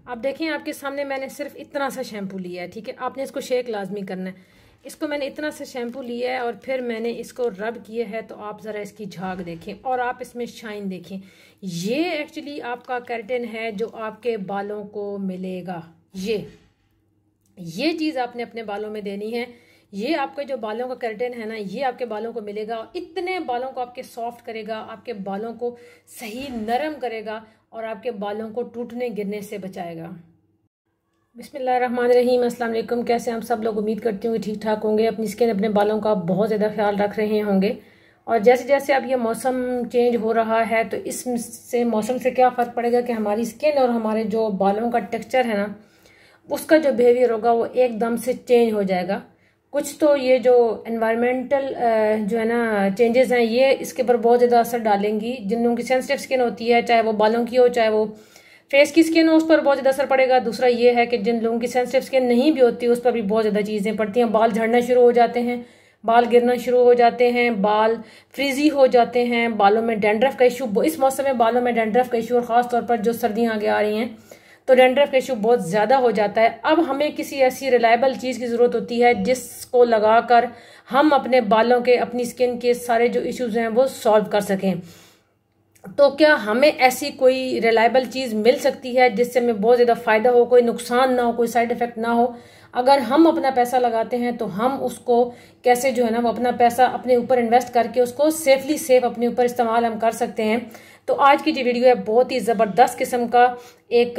आप देखें आपके सामने मैंने सिर्फ इतना सा शैम्पू लिया है, ठीक है। आपने इसको शेक लाजमी करना है। इसको मैंने इतना सा शैम्पू लिया है और फिर मैंने इसको रब किया है। तो आप ज़रा इसकी झाग देखें और आप इसमें शाइन देखें। ये एक्चुअली आपका केराटिन है जो आपके बालों को मिलेगा। ये चीज़ आपने अपने बालों में देनी है। ये आपके जो बालों का केराटिन है ना, ये आपके बालों को मिलेगा। इतने बालों को आपके सॉफ्ट करेगा, आपके बालों को सही नरम करेगा और आपके बालों को टूटने गिरने से बचाएगा। बिस्मिल्लाहिर्रहमानिर्रहीम, अस्सलाम वालेकुम। कैसे हम सब लोग, उम्मीद करती हूँ कि ठीक ठाक होंगे। अपनी स्किन, अपने बालों का बहुत ज़्यादा ख्याल रख रहे होंगे। और जैसे जैसे अब ये मौसम चेंज हो रहा है तो इससे मौसम से क्या फ़र्क पड़ेगा कि हमारी स्किन और हमारे जो बालों का टेक्सचर है ना, उसका जो बिहेवियर होगा वो एकदम से चेंज हो जाएगा। कुछ तो ये जो एनवायरमेंटल जो है ना चेंजेस हैं, ये इसके ऊपर बहुत ज़्यादा असर डालेंगी। जिन लोगों की सेंसिटिव स्किन होती है, चाहे वो बालों की हो चाहे वो फेस की स्किन हो, उस पर बहुत ज़्यादा असर पड़ेगा। दूसरा ये है कि जिन लोगों की सेंसिटिव स्किन नहीं भी होती, उस पर भी बहुत ज़्यादा चीज़ें पड़ती हैं। बाल झड़ना शुरू हो जाते हैं, बाल गिरना शुरू हो जाते हैं, बाल फ्रीजी हो जाते हैं, बालों में डैंड्रफ का इशू। इस मौसम में बालों में डैंड्रफ का इशू, और ख़ास तौर पर जो सर्दियाँ आगे आ रही हैं तो डैंड्रफ का इशू बहुत ज़्यादा हो जाता है। अब हमें किसी ऐसी रिलायबल चीज़ की ज़रूरत होती है जिसको लगाकर हम अपने बालों के, अपनी स्किन के सारे जो इश्यूज़ हैं वो सॉल्व कर सकें। तो क्या हमें ऐसी कोई रिलायबल चीज़ मिल सकती है जिससे हमें बहुत ज़्यादा फ़ायदा हो, कोई नुकसान ना हो, कोई साइड इफ़ेक्ट ना हो? अगर हम अपना पैसा लगाते हैं तो हम उसको कैसे जो है ना वो अपना पैसा अपने ऊपर इन्वेस्ट करके उसको सेफली सेफ अपने ऊपर इस्तेमाल हम कर सकते हैं। तो आज की जो वीडियो है बहुत ही ज़बरदस्त किस्म का एक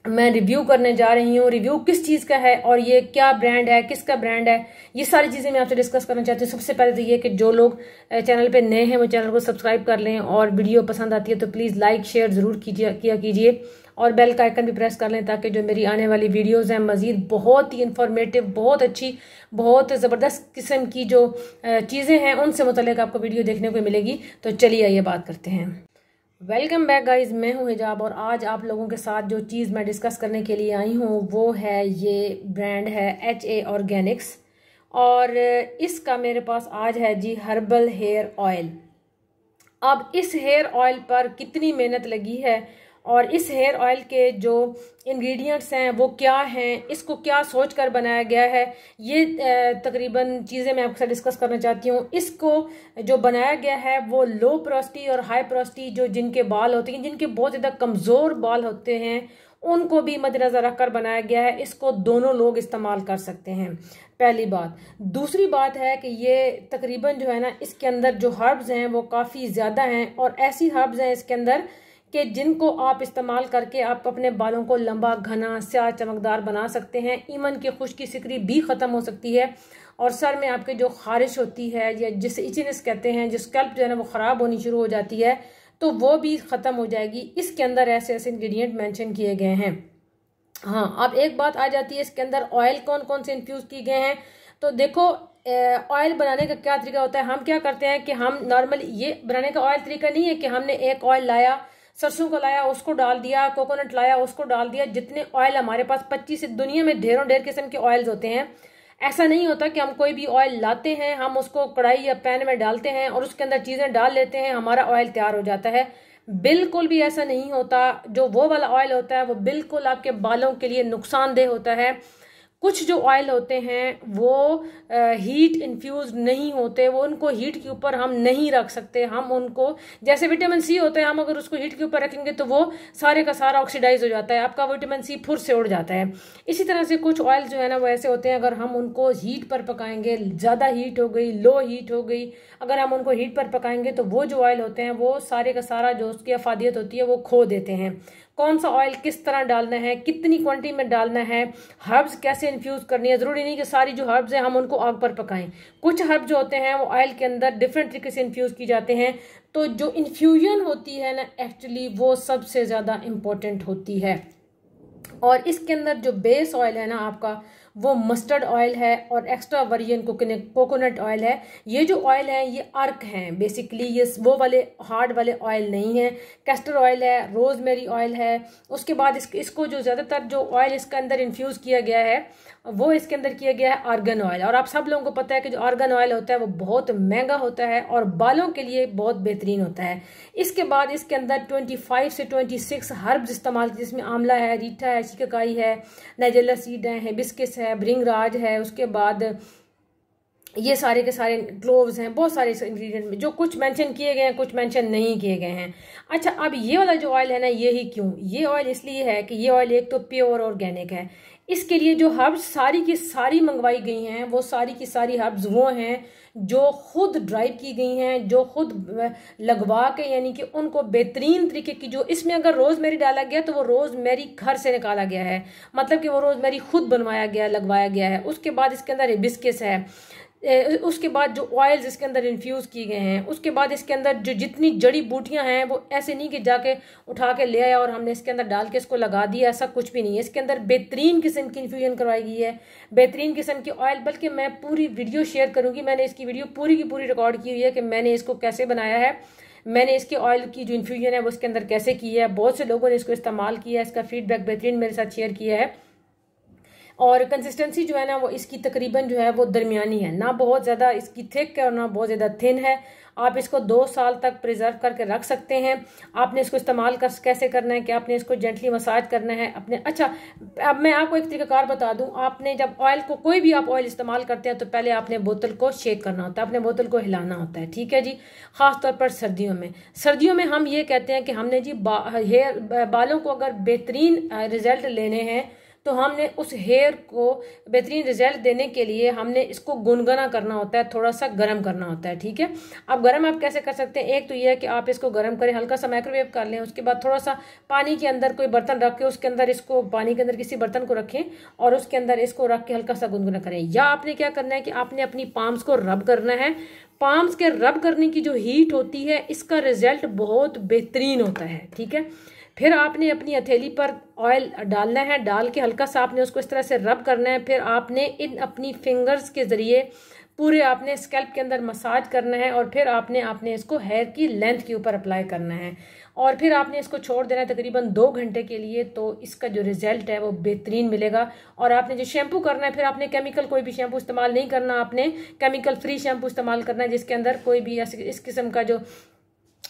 मैं रिव्यू करने जा रही हूँ। रिव्यू किस चीज़ का है और ये क्या ब्रांड है, किसका ब्रांड है, ये सारी चीज़ें मैं आपसे डिस्कस करना चाहती हूँ। सबसे पहले तो ये कि जो लोग चैनल पे नए हैं वो चैनल को सब्सक्राइब कर लें, और वीडियो पसंद आती है तो प्लीज़ लाइक शेयर ज़रूर कीजिए और बेल का आइकन भी प्रेस कर लें ताकि जो मेरी आने वाली वीडियोज़ हैं मज़ीद बहुत ही इंफॉर्मेटिव, बहुत अच्छी, बहुत ज़बरदस्त किस्म की जो चीज़ें हैं उनसे मुतल्लिक़ आपको वीडियो देखने को मिलेगी। तो चलिए आइए बात करते हैं। वेलकम बैक गाइज, मैं हूं हिजाब और आज आप लोगों के साथ जो चीज़ मैं डिस्कस करने के लिए आई हूं वो है, ये ब्रांड है HA ऑर्गेनिक्स, और इसका मेरे पास आज है जी हर्बल हेयर ऑयल। अब इस हेयर ऑयल पर कितनी मेहनत लगी है और इस हेयर ऑयल के जो इंग्रेडिएंट्स हैं वो क्या हैं, इसको क्या सोच कर बनाया गया है, ये तकरीबन चीज़ें मैं आपके साथ डिस्कस करना चाहती हूँ। इसको जो बनाया गया है वो लो पोरोसिटी और हाई पोरोसिटी जो जिनके बाल होते हैं, जिनके बहुत ज़्यादा कमज़ोर बाल होते हैं, उनको भी मद्देनज़र रखकर बनाया गया है। इसको दोनों लोग इस्तेमाल कर सकते हैं, पहली बात। दूसरी बात है कि ये तकरीबन जो है ना इसके अंदर जो हर्ब्स हैं वो काफ़ी ज़्यादा हैं, और ऐसी हर्ब्स हैं इसके अंदर कि जिनको आप इस्तेमाल करके आप अपने बालों को लंबा, घना, स्याह, चमकदार बना सकते हैं। ईवन की खुश्की सिकरी भी ख़त्म हो सकती है, और सर में आपके जो खारिश होती है या जिसे इचिनेस कहते हैं, जो स्कैल्प जो है ना वो ख़राब होनी शुरू हो जाती है, तो वो भी ख़त्म हो जाएगी। इसके अंदर ऐसे ऐसे इंग्रेडिएंट मेंशन किए गए हैं। हाँ, अब एक बात आ जाती है, इसके अंदर ऑयल कौन कौन से इन्फ्यूज़ किए गए हैं। तो देखो, ऑयल बनाने का क्या तरीका होता है। हम क्या करते हैं कि हम नॉर्मली, ये बनाने का ऑयल तरीका नहीं है कि हमने एक ऑयल लाया, सरसों को लाया उसको डाल दिया, कोकोनट लाया उसको डाल दिया। जितने ऑयल हमारे पास 25 दुनिया में ढेर किस्म के ऑयल्स होते हैं। ऐसा नहीं होता कि हम कोई भी ऑयल लाते हैं, हम उसको कढ़ाई या पैन में डालते हैं और उसके अंदर चीज़ें डाल लेते हैं, हमारा ऑयल तैयार हो जाता है। बिल्कुल भी ऐसा नहीं होता। जो वो वाला ऑयल होता है वो बिल्कुल आपके बालों के लिए नुकसानदेह होता है। कुछ जो ऑयल होते हैं वो हीट इन्फ्यूज नहीं होते, वो उनको हीट के ऊपर हम नहीं रख सकते। हम उनको, जैसे विटामिन सी होते हैं, हम अगर उसको हीट के ऊपर रखेंगे तो वो सारे का सारा ऑक्सीडाइज हो जाता है, आपका विटामिन सी फुर से उड़ जाता है। इसी तरह से कुछ ऑयल जो है ना वो ऐसे होते हैं, अगर हम उनको हीट पर पकाएंगे, ज़्यादा हीट हो गई, लो हीट हो गई, अगर हम उनको हीट पर पकाएंगे तो वो जो ऑयल होते हैं वो सारे का सारा जो उसकी अफादियत होती है वो खो देते हैं। कौन सा ऑयल किस तरह डालना है, कितनी क्वांटिटी में डालना है, हर्ब्स कैसे इन्फ्यूज करनी है, जरूरी नहीं कि सारी जो हर्ब्स हैं हम उनको आग पर पकाएं। कुछ हर्ब्स जो होते हैं वो ऑयल के अंदर डिफरेंट तरीके से इन्फ्यूज की जाते हैं। तो जो इन्फ्यूजन होती है ना, एक्चुअली वो सबसे ज़्यादा इम्पोर्टेंट होती है। और इसके अंदर जो बेस ऑयल है ना आपका, वो मस्टर्ड ऑयल है और एक्स्ट्रा वर्जिन कोकोनट ऑयल है। ये जो ऑयल है ये अर्क हैं बेसिकली, ये वो वाले हार्ड वाले ऑयल नहीं है। कैस्टर ऑयल है, रोजमेरी ऑयल है। उसके बाद इसको जो ज़्यादातर जो ऑयल इसके अंदर इन्फ्यूज़ किया गया है वो इसके अंदर किया गया है आर्गन ऑयल। और आप सब लोगों को पता है कि जो आर्गन ऑयल होता है वो बहुत महंगा होता है और बालों के लिए बहुत बेहतरीन होता है। इसके बाद इसके अंदर 25 से 26 हर्ब्स इस्तेमाल, जिसमें आंवला है, रीठा है, शिकाकाई है, नाइजेला सीड है, हिबिस्कस है, भृंगराज है। उसके बाद ये सारे के सारे क्लोव्स हैं, बहुत सारे इंग्रेडिएंट में जो कुछ मेंशन किए गए हैं, कुछ मेंशन नहीं किए गए हैं। अच्छा, अब ये वाला जो ऑयल है ना, ये ही क्यों, ये ऑयल इसलिए है कि ये ऑयल एक तो प्योर ऑर्गेनिक है। इसके लिए जो हर्ब्स सारी की सारी मंगवाई गई हैं, वो सारी की सारी हर्ब्स वो हैं जो खुद ड्राइव की गई हैं, जो खुद लगवा के, यानी कि उनको बेहतरीन तरीके की, जो इसमें अगर रोजमेरी डाला गया तो वो रोजमेरी घर से निकाला गया है, मतलब कि वो रोजमेरी खुद बनवाया गया, लगवाया गया है। उसके बाद इसके अंदर हिबिस्कस है। उसके बाद जो ऑयल्स इसके अंदर इन्फ्यूज़ किए गए हैं, उसके बाद इसके अंदर जो जितनी जड़ी बूटियां हैं वो ऐसे नहीं कि जाके उठा के ले आया और हमने इसके अंदर डाल के इसको लगा दिया, ऐसा कुछ भी नहीं है। इसके अंदर बेहतरीन किस्म की इन्फ्यूजन करवाई गई है, बेहतरीन किस्म की ऑयल। बल्कि मैं पूरी वीडियो शेयर करूंगी, मैंने इसकी वीडियो पूरी की पूरी रिकॉर्ड की हुई है कि मैंने इसको कैसे बनाया है, मैंने इसके ऑयल की जो इन्फ्यूजन है वो इसके अंदर कैसे की है। बहुत से लोगों ने इसको इस्तेमाल किया है, इसका फीडबैक बेहतरीन मेरे साथ शेयर किया है। और कंसिस्टेंसी जो है ना वो इसकी तकरीबन जो है वो दरमियानी है, ना बहुत ज़्यादा इसकी थिक है और ना बहुत ज़्यादा थिन है। आप इसको 2 साल तक प्रिजर्व करके रख सकते हैं। आपने इसको इस्तेमाल कैसे करना है कि आपने इसको जेंटली मसाज करना है अपने। अच्छा, अब मैं आपको एक तरीकाकार बता दूं, आपने जब ऑयल को, कोई भी आप ऑयल इस्तेमाल करते हैं तो पहले आपने बोतल को शेक करना होता है, अपने बोतल को हिलाना होता है, ठीक है जी। खास तौर पर सर्दियों में हम ये कहते हैं कि हमने जी बालों को अगर बेहतरीन रिजल्ट लेने हैं तो हमने उस हेयर को बेहतरीन रिजल्ट देने के लिए हमने इसको गुनगुना करना होता है, थोड़ा सा गर्म करना होता है, ठीक है। अब गर्म आप कैसे कर सकते हैं, एक तो ये है कि आप इसको गर्म करें, हल्का सा माइक्रोवेव कर लें, उसके बाद थोड़ा सा पानी के अंदर कोई बर्तन रख के उसके अंदर इसको, पानी के अंदर किसी बर्तन को रखें और उसके अंदर इसको रख के हल्का सा गुनगुना करें। या आपने क्या करना है कि आपने अपनी पाम्स को रब करना है। पाम्स के रब करने की जो हीट होती है इसका रिजल्ट बहुत बेहतरीन होता है, ठीक है। फिर आपने अपनी हथेली पर ऑयल डालना है, डाल के हल्का सा आपने उसको इस तरह से रब करना है। फिर आपने इन अपनी फिंगर्स के ज़रिए पूरे आपने स्कैल्प के अंदर मसाज करना है और फिर आपने इसको हेयर की लेंथ के ऊपर अप्लाई करना है और फिर आपने इसको छोड़ देना है तकरीबन 2 घंटे के लिए। तो इसका जो रिजल्ट है वो बेहतरीन मिलेगा। और आपने जो शैम्पू करना है, फिर आपने केमिकल कोई भी शैम्पू इस्तेमाल नहीं करना, आपने केमिकल फ्री शैम्पू इस्तेमाल करना है जिसके अंदर कोई भी इस किस्म का जो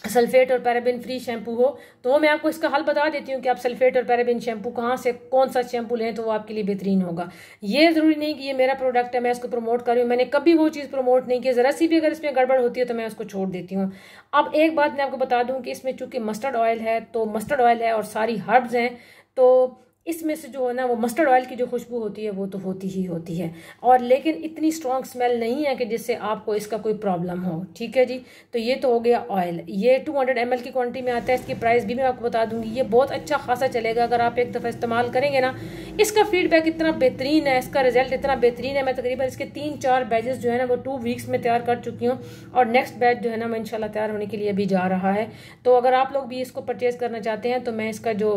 सल्फेट और पैराबिन फ्री शैम्पू हो। तो मैं आपको इसका हल बता देती हूँ कि आप सल्फेट और पैराबिन शैम्पू कहाँ से, कौन सा शैम्पू लें तो वो आपके लिए बेहतरीन होगा। ये ज़रूरी नहीं कि ये मेरा प्रोडक्ट है मैं इसको प्रमोट कर रही हूँ, मैंने कभी वो चीज़ प्रमोट नहीं की। ज़रा सी भी अगर इसमें गड़बड़ होती है तो मैं उसको छोड़ देती हूँ। अब एक बात मैं आपको बता दूँ कि इसमें चूंकि मस्टर्ड ऑयल है, तो मस्टर्ड ऑयल है और सारी हर्ब्स हैं, तो इसमें से जो है ना वो मस्टर्ड ऑयल की जो खुशबू होती है वो तो होती ही होती है, और लेकिन इतनी स्ट्रॉन्ग स्मेल नहीं है कि जिससे आपको इसका कोई प्रॉब्लम हो, ठीक है जी। तो ये तो हो गया ऑयल। ये 200 ml की क्वांटिटी में आता है। इसकी प्राइस भी मैं आपको बता दूंगी। ये बहुत अच्छा खासा चलेगा अगर आप एक दफ़ा इस्तेमाल करेंगे ना। इसका फीडबैक इतना बेहतरीन है, इसका रिजल्ट इतना बेहतरीन है। मैं तकरीबन इसके 3-4 बैचेस जो है ना वो 2 वीक्स में तैयार कर चुकी हूँ और नेक्स्ट बैच जो है ना वो इंशाल्लाह तैयार होने के लिए अभी जा रहा है। तो अगर आप लोग भी इसको परचेज़ करना चाहते हैं तो मैं इसका जो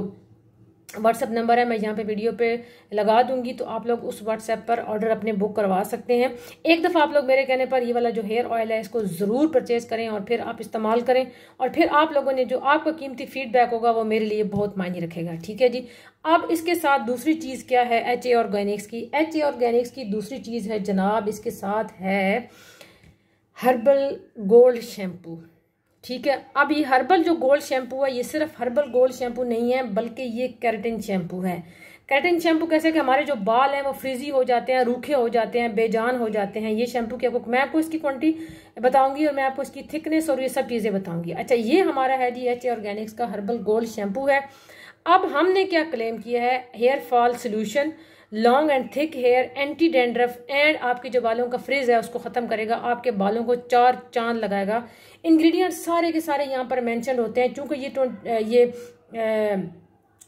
व्हाट्सएप नंबर है मैं यहाँ पे वीडियो पे लगा दूंगी, तो आप लोग उस व्हाट्सएप पर ऑर्डर अपने बुक करवा सकते हैं। एक दफ़ा आप लोग मेरे कहने पर ये वाला जो हेयर ऑयल है इसको ज़रूर परचेज़ करें और फिर आप इस्तेमाल करें, और फिर आप लोगों ने जो आपका कीमती फीडबैक होगा वो मेरे लिए बहुत मायने रखेगा, ठीक है जी। अब इसके साथ दूसरी चीज़ क्या है HA ऑर्गेनिक्स की। HA ऑर्गेनिक्स की दूसरी चीज़ है जनाब, इसके साथ है हर्बल गोल्ड शैम्पू, ठीक है। अब ये हर्बल जो गोल्ड शैम्पू है ये सिर्फ हर्बल गोल्ड शैम्पू नहीं है बल्कि ये केराटिन शैम्पू है। केराटिन शैम्पू कैसे कि हमारे जो बाल हैं वो फ्रिजी हो जाते हैं, रूखे हो जाते हैं, बेजान हो जाते हैं। ये शैम्पू की मैं आपको इसकी क्वांटिटी बताऊंगी और मैं आपको इसकी थिकनेस और ये सब चीज़ें बताऊंगी। अच्छा, ये हमारा है जी HA ऑर्गेनिक्स का हर्बल गोल्ड शैम्पू है। अब हमने क्या क्लेम किया है, hair fall solution, long and thick hair, anti dandruff and आपके जो बालों का फ्रिज है उसको ख़त्म करेगा, आपके बालों को 4 चांद लगाएगा। इंग्रेडिएंट सारे के सारे यहाँ पर मेंशन होते हैं। चूँकि ये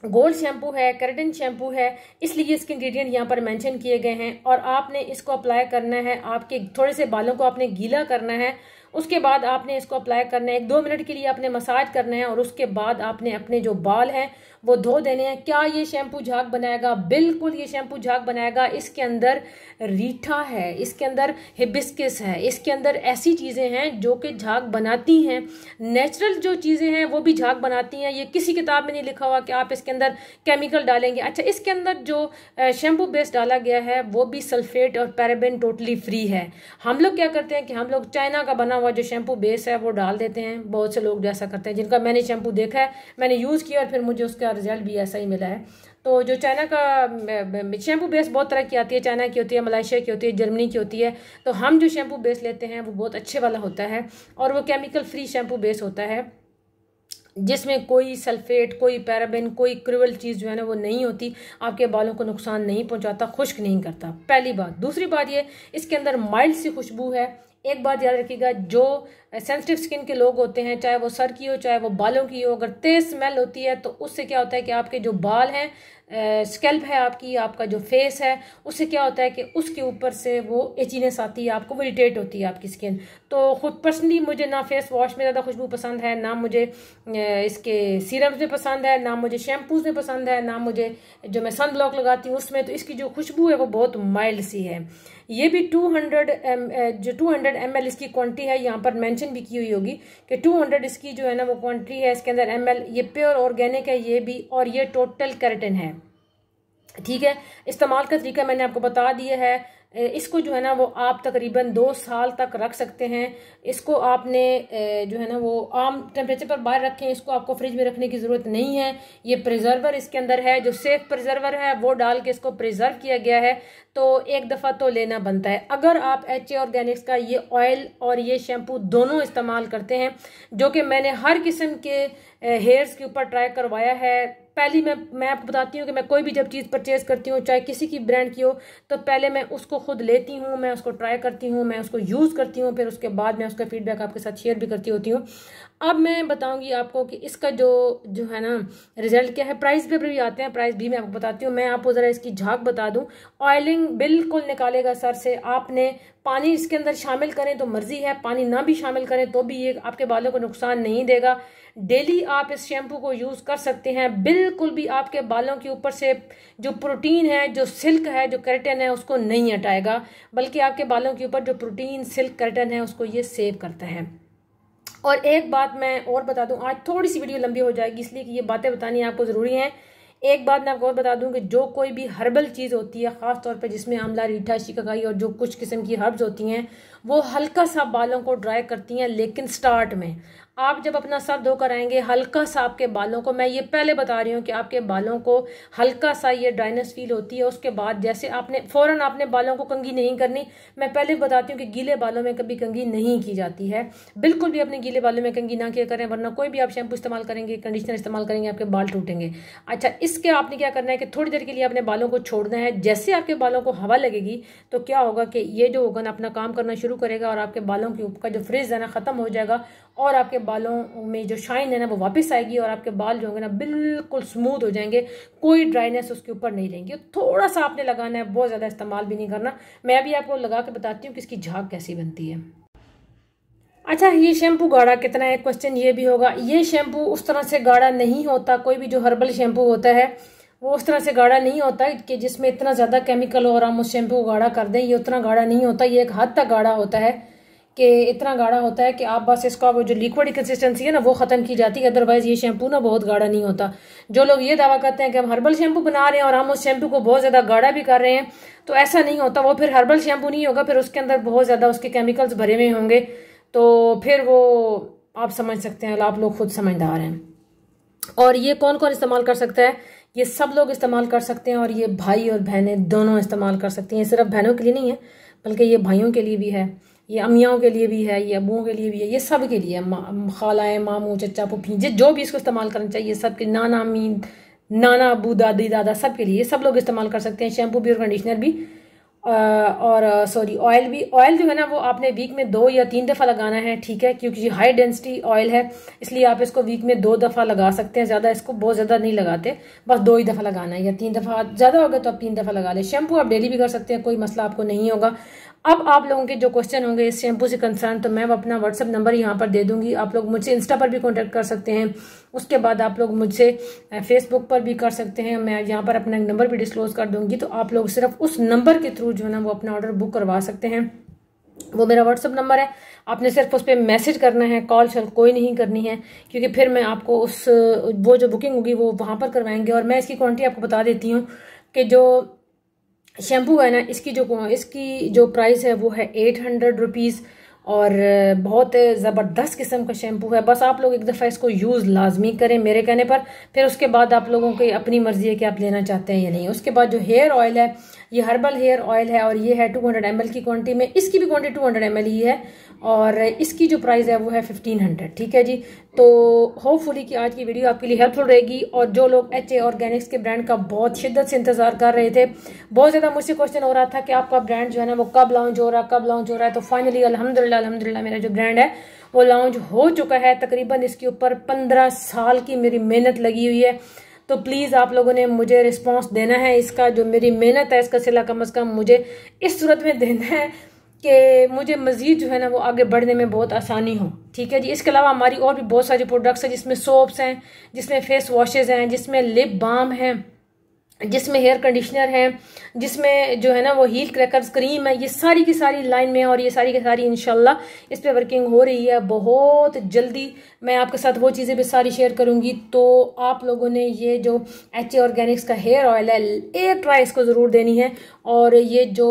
गोल्ड शैम्पू है, केराटिन शैम्पू है, इसलिए इसके इंग्रेडिएंट यहाँ पर मेंशन किए गए हैं। और आपने इसको अप्लाई करना है, आपके थोड़े से बालों को आपने गीला करना है, उसके बाद आपने इसको अप्लाई करना है, 1-2 मिनट के लिए आपने मसाज करना है और उसके बाद आपने अपने जो बाल हैं वो धो देने हैं। क्या ये शैम्पू झाग बनाएगा? बिल्कुल ये शैम्पू झाग बनाएगा। इसके अंदर रीठा है, इसके अंदर हिबिस्कस है, इसके अंदर ऐसी चीज़ें हैं जो कि झाग बनाती हैं। नेचुरल जो चीज़ें हैं वो भी झाग बनाती हैं। ये किसी किताब में नहीं लिखा हुआ कि आप इसके अंदर केमिकल डालेंगे। अच्छा, इसके अंदर जो शैम्पू बेस डाला गया है वो भी सल्फेट और पैराबेन टोटली फ्री है। हम लोग क्या करते हैं कि हम लोग चाइना का बना हुआ जो शैम्पू बेस है वो डाल देते हैं। बहुत से लोग जैसा करते हैं, जिनका मैंने शैम्पू देखा है, मैंने यूज़ किया और फिर मुझे उसका रिजल्ट भी ऐसा ही मिला है। तो जो चाइना का शैम्पू बेस बहुत तरह की आती है, चाइना की होती है, मलेशिया की होती है, जर्मनी की होती है। तो हम जो शैम्पू बेस लेते हैं वो बहुत अच्छे वाला होता है और वो केमिकल फ्री शैम्पू बेस होता है, जिसमें कोई सल्फेट, कोई पैराबेन, कोई क्रूअल चीज़ जो है ना वो नहीं होती, आपके बालों को नुकसान नहीं पहुंचाता, खुश्क नहीं करता। पहली बात। दूसरी बात ये, इसके अंदर माइल्ड सी खुशबू है। एक बात याद रखिएगा, जो सेंसिटिव स्किन के लोग होते हैं, चाहे वो सर की हो चाहे वो बालों की हो, अगर तेज स्मेल होती है तो उससे क्या होता है कि आपके जो बाल हैं, स्कैल्प है आपकी, आपका जो फेस है, उससे क्या होता है कि उसके ऊपर से वो एचीनेस आती है, आपको वो इरिटेट होती है आपकी स्किन। तो खुद पर्सनली मुझे ना फेस वॉश में ज़्यादा खुशबू पसंद है, ना मुझे इसके सीरम्स में पसंद है, ना मुझे शैम्पूज में पसंद है, ना मुझे जो मैं सन ब्लॉक लगाती हूँ उसमें। तो इसकी जो खुशबू है वो बहुत माइल्ड सी है। ये भी 200 ml इसकी क्वांटिटी है, यहाँ पर मेंशन भी की हुई होगी कि 200 इसकी जो है ना वो क्वांटिटी है इसके अंदर ml। ये प्योर ऑर्गेनिक है ये भी, और ये टोटल केराटिन है। ठीक है, इस्तेमाल का तरीका मैंने आपको बता दिया है। इसको जो है ना वो आप तकरीबन 2 साल तक रख सकते हैं। इसको आपने जो है ना वो आम टेम्परेचर पर बाहर रखें, इसको आपको फ्रिज में रखने की ज़रूरत नहीं है। ये प्रिजर्वर इसके अंदर है, जो सेफ प्रिजर्वर है वो डाल के इसको प्रिजर्व किया गया है। तो एक दफ़ा तो लेना बनता है। अगर आप HA ऑर्गेनिक्स का ये ऑयल और ये शैम्पू दोनों इस्तेमाल करते हैं, जो कि मैंने हर किस्म के हेयर्स के ऊपर ट्राई करवाया है। पहली मैं आपको बताती हूँ कि मैं कोई भी जब चीज़ परचेज करती हूँ, चाहे किसी की ब्रांड की हो, तो पहले मैं उसको खुद लेती हूँ, मैं उसको ट्राई करती हूँ, मैं उसको यूज़ करती हूँ, फिर उसके बाद मैं उसका फीडबैक आपके साथ शेयर भी करती होती हूँ। अब मैं बताऊंगी आपको कि इसका जो है ना रिजल्ट क्या है। प्राइस पे भी आते हैं, प्राइस भी मैं आपको बताती हूँ। मैं आपको ज़रा इसकी झाग बता दूँ। ऑयलिंग बिल्कुल निकालेगा सर से। आपने पानी इसके अंदर शामिल करें तो मर्जी है, पानी ना भी शामिल करें तो भी ये आपके बालों को नुकसान नहीं देगा। डेली आप इस शैम्पू को यूज़ कर सकते हैं। बिल्कुल भी आपके बालों के ऊपर से जो प्रोटीन है, जो सिल्क है, जो केराटिन है, उसको नहीं हटाएगा, बल्कि आपके बालों के ऊपर जो प्रोटीन, सिल्क, केराटिन है उसको ये सेव करता है। और एक बात मैं और बता दूं, आज थोड़ी सी वीडियो लंबी हो जाएगी इसलिए कि ये बातें बतानी आपको ज़रूरी हैं। एक बात मैं आपको और बता दूं कि जो कोई भी हर्बल चीज़ होती है, ख़ास तौर पे जिसमें आंवला, रीठा, शिकाकाई और जो कुछ किस्म की हर्ब्स होती हैं, वो हल्का सा बालों को ड्राई करती हैं। लेकिन स्टार्ट में आप जब अपना सर धोकर आएंगे, हल्का सा आपके बालों को, मैं ये पहले बता रही हूँ कि आपके बालों को हल्का सा ये ड्राइनेस फील होती है। उसके बाद जैसे आपने फ़ौरन आपने बालों को कंघी नहीं करनी। मैं पहले बताती हूँ कि गीले बालों में कभी कंघी नहीं की जाती है। बिल्कुल भी अपने गीले बालों में कंघी ना किया करें, वरना कोई भी आप शैम्पू इस्तेमाल करेंगे, कंडीशनर इस्तेमाल करेंगे, आपके बाल टूटेंगे। अच्छा, इसके आपने क्या करना है कि थोड़ी देर के लिए अपने बालों को छोड़ना है। जैसे आपके बालों को हवा लगेगी तो क्या होगा कि ये जो होगा ना अपना काम करना शुरू करेगा और आपके बालों के ऊपर का जो फ्रिज है ना ख़त्म हो जाएगा और आपके बालों में जो शाइन है ना वो वापस आएगी और आपके बाल जो होंगे ना बिल्कुल स्मूथ हो जाएंगे, कोई ड्राइनेस उसके ऊपर नहीं रहेंगी। थोड़ा सा आपने लगाना है, बहुत ज़्यादा इस्तेमाल भी नहीं करना। मैं अभी आपको लगा के बताती हूँ कि इसकी झाग कैसी बनती है। अच्छा, ये शैम्पू गाढ़ा कितना है, क्वेश्चन ये भी होगा। ये शैम्पू उस तरह से गाढ़ा नहीं होता। कोई भी जो हर्बल शैम्पू होता है वो उस तरह से गाढ़ा नहीं होता कि जिसमें इतना ज़्यादा केमिकल हो और हम उस शैम्पू को गाढ़ा कर दें। ये उतना गाढ़ा नहीं होता। ये एक हद तक गाढ़ा होता है कि इतना गाढ़ा होता है कि आप बस इसका वो जो लिक्विड कंसिस्टेंसी है ना वो ख़त्म की जाती है। अदरवाइज़ ये शैम्पू ना बहुत गाढ़ा नहीं होता। जो लोग ये दावा करते हैं कि हम हर्बल शैम्पू बना रहे हैं और हम उस शैम्पू को बहुत ज़्यादा गाढ़ा भी कर रहे हैं, तो ऐसा नहीं होता। वो फिर हर्बल शैम्पू नहीं होगा, फिर उसके अंदर बहुत ज़्यादा उसके केमिकल्स भरे हुए होंगे। तो फिर वो आप समझ सकते हैं, आप लोग खुद समझदार हैं। और ये कौन कौन इस्तेमाल कर सकता है? ये सब लोग इस्तेमाल कर सकते हैं और ये भाई और बहनें दोनों इस्तेमाल कर सकती हैं। सिर्फ बहनों के लिए नहीं है, बल्कि ये भाइयों के लिए भी है, ये अम्मियों के लिए भी है, ये अबुओं के लिए भी है, ये सब के लिए, खालाएँ, मामू, चचा, पुफी, जो भी इसको इस्तेमाल करना चाहिए, सब के, नाना, अम्मी, नाना, अबू, दादी, दादा, सब के लिए, सब लोग इस्तेमाल कर सकते हैं। शैम्पू भी और कंडीशनर भी और ऑयल भी। ऑयल जो है ना वो आपने वीक में 2 या 3 दफ़ा लगाना है, ठीक है, क्योंकि ये हाई डेंसिटी ऑयल है, इसलिए आप इसको वीक में 2 दफ़ा लगा सकते हैं। ज़्यादा इसको बहुत ज़्यादा नहीं लगाते, बस 2 ही दफ़ा लगाना है या 3 दफ़ा, ज़्यादा होगा तो आप 3 दफ़ा लगा लें। शैम्पू आप डेली भी कर सकते हैं, कोई मसला आपको नहीं होगा। अब आप लोगों के जो क्वेश्चन होंगे इस शैम्पू से कंसर्न, तो मैं अपना व्हाट्सअप नंबर यहाँ पर दे दूंगी। आप लोग मुझसे इंस्टा पर भी कांटेक्ट कर सकते हैं, उसके बाद आप लोग मुझसे फेसबुक पर भी कर सकते हैं। मैं यहाँ पर अपना नंबर भी डिस्क्लोज कर दूंगी, तो आप लोग सिर्फ उस नंबर के थ्रू जो है ना वो अपना ऑर्डर बुक करवा सकते हैं। वो मेरा व्हाट्सअप नंबर है, आपने सिर्फ उस पर मैसेज करना है, कॉल शॉल कोई नहीं करनी है, क्योंकि फिर मैं आपको वो जो बुकिंग होगी वो वहाँ पर करवाएंगे। और मैं इसकी क्वांटिटी आपको बता देती हूँ कि जो शैम्पू है ना इसकी जो प्राइस है वो है 800 रुपीज़, और बहुत ज़बरदस्त किस्म का शैम्पू है। बस आप लोग एक दफ़ा इसको यूज़ लाजमी करें मेरे कहने पर, फिर उसके बाद आप लोगों की अपनी मर्जी है कि आप लेना चाहते हैं या नहीं। उसके बाद जो हेयर ऑयल है, ये हर्बल हेयर ऑयल है और ये है 200 ml की क्वांटिटी में। इसकी भी क्वांटिटी 200 ml ही है और इसकी जो प्राइस है वो है 1500। ठीक है जी। तो होपफुली कि आज की वीडियो आपके लिए हेल्पफुल रहेगी। और जो लोग HA ऑर्गेनिक्स के ब्रांड का बहुत शिद्दत से इंतजार कर रहे थे, बहुत ज़्यादा मुझसे क्वेश्चन हो रहा था कि आपका ब्रांड जो है ना वो कब लॉन्च हो रहा है, तो फाइनली अल्हम्दुलिल्लाह मेरा जो ब्रांड है वो लॉन्च हो चुका है। तकरीबन इसके ऊपर 15 साल की मेरी मेहनत लगी हुई है। तो प्लीज़ आप लोगों ने मुझे रिस्पांस देना है, इसका जो मेरी मेहनत है इसका सिला कम अज़ कम मुझे इस सूरत में देना है कि मुझे मज़ीद जो है ना वो आगे बढ़ने में बहुत आसानी हो। ठीक है जी। इसके अलावा हमारी और भी बहुत सारी प्रोडक्ट्स हैं, जिसमें सोप्स हैं, जिसमें फेस वॉशेज़ हैं, जिसमें लिप बाम है, जिसमें हेयर कंडीशनर है, जिसमें जो है ना वो हील क्रैकर्स क्रीम है। ये सारी की सारी लाइन में और ये सारी की सारी इंशाल्लाह इस पे वर्किंग हो रही है। बहुत जल्दी मैं आपके साथ वो चीज़ें भी सारी शेयर करूंगी। तो आप लोगों ने ये जो HA ऑर्गेनिक्स का हेयर ऑयल है, एक ट्राई इसको ज़रूर देनी है। और ये जो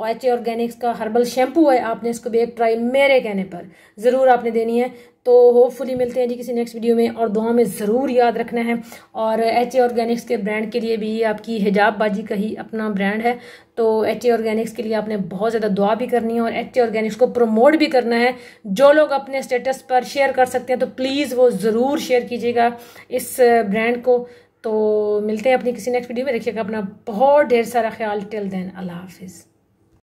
HA ऑर्गेनिक्स का हर्बल शैम्पू है, आपने इसको भी एक ट्राई मेरे कहने पर ज़रूर आपने देनी है। तो होपफुली मिलते हैं जी किसी नेक्स्ट वीडियो में, और दुआ में ज़रूर याद रखना है। और HA ऑर्गेनिक्स के ब्रांड के लिए भी ये आपकी हिजाब बाजी का ही अपना ब्रांड है। तो HA ऑर्गेनिक्स के लिए आपने बहुत ज़्यादा दुआ भी करनी है और HA ऑर्गेनिक्स को प्रमोट भी करना है। जो लोग अपने स्टेटस पर शेयर कर सकते हैं तो प्लीज़ वो ज़रूर शेयर कीजिएगा इस ब्रांड को। तो मिलते हैं अपनी किसी नेक्स्ट वीडियो में। रखिएगा अपना बहुत ढेर सारा ख्याल। टिल देन अल्लाह हाफिज़।